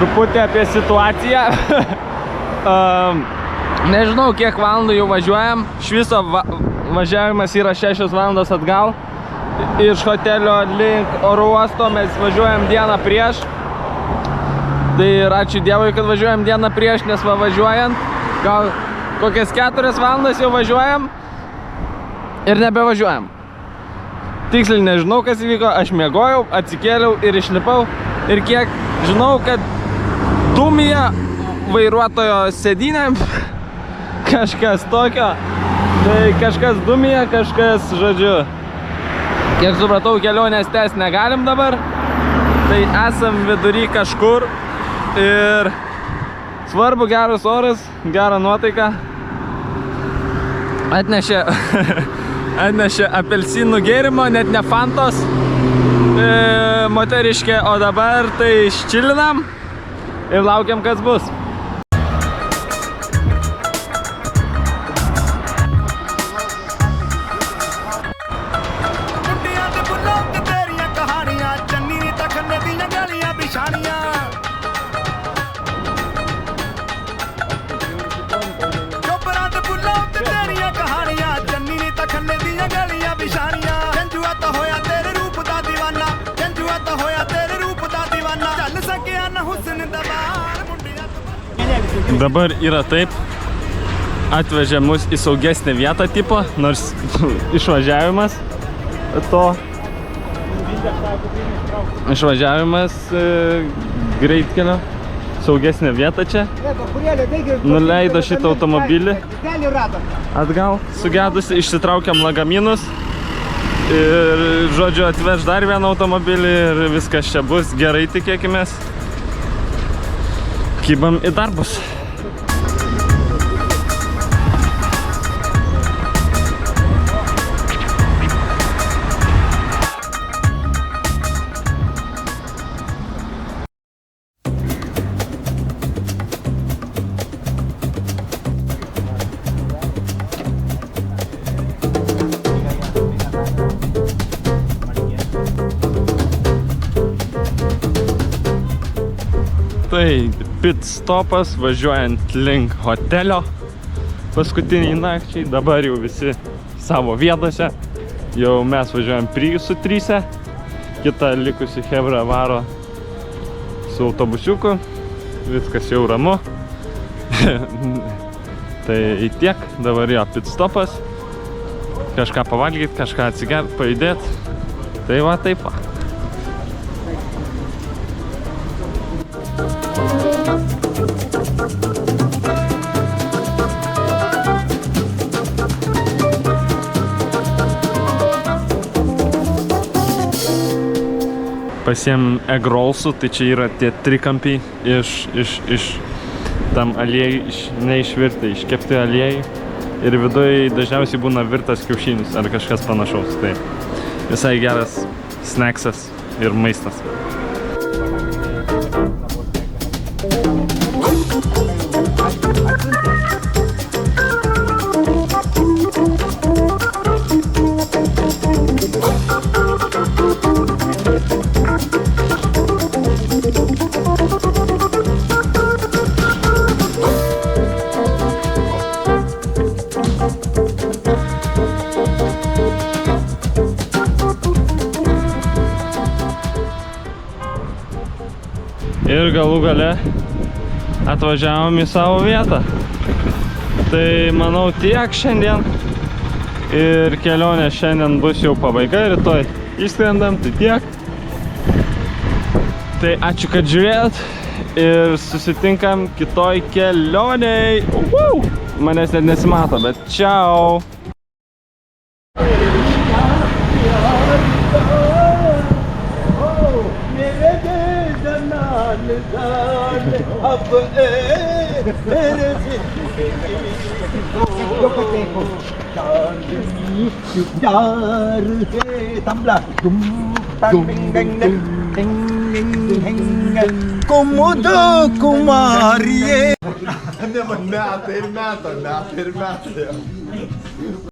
Truputį apie situaciją. Nežinau, kiek valandų jau važiuojam. Iš viso važiavimas yra 6 valandos atgal. Iš hotelio link oro uosto mes važiuojam dieną prieš. Tai ir ačiū Dievui, kad važiuojam dieną prieš, nes važiuojant gal kokias 4 valandas jau važiuojam ir nebevažiuojam. Tiksliai nežinau, kas įvyko, aš miegojau, atsikėliau ir išlipau. Ir kiek žinau, kad dūmija vairuotojo sėdynė, kažkas tokio. Tai kažkas dūmija, kažkas, žodžiu. Kiek supratau, kelionės tęst negalim dabar. Tai esam vidury kažkur. Ir svarbu geras oras, gera nuotaika. Atnešė apelsinų gėrimo, net ne fantos moteriškė, o dabar tai ščilinam ir laukiam, kas bus. Dabar yra taip, atvežė mus į saugesnę vietą tipo, nors išvažiavimas greitkelio, saugesnę vietą čia, nuleido šitą automobilį atgal, sugedusi, išsitraukiam lagaminus ir, žodžiu, atveš dar vieną automobilį ir viskas čia bus gerai, tikėkimės. Kibam į darbus. Tai pit stopas važiuojant link hotelio paskutiniai nakčiai. Dabar jau visi savo vietose. Jau mes važiuojam Priusu 3. Kita likusi chebra varo su autobusiuku. Viskas jau ramu. Tai tiek. Dabar jo pit stopas. Kažką pavalgyti, kažką atsigert, pajudėti. Tai va, taip va. Pasiem egg rollsų, tai čia yra tie trikampiai iš tam aliejai, neišvirti, iškepti aliejai. Ir viduje dažniausiai būna virtas kiaušinis ar kažkas panašaus. Tai visai geras snacksas ir maistas. Ir galų gale atvažiavom į savo vietą. Tai manau tiek šiandien. Ir kelionė šiandien bus jau pabaiga, rytoj išskrendam, tai tiek. Tai ačiū, kad žiūrėjot ir susitinkam kitoj kelioniai. Manęs net nesimato, bet čiau. Metai ir metai.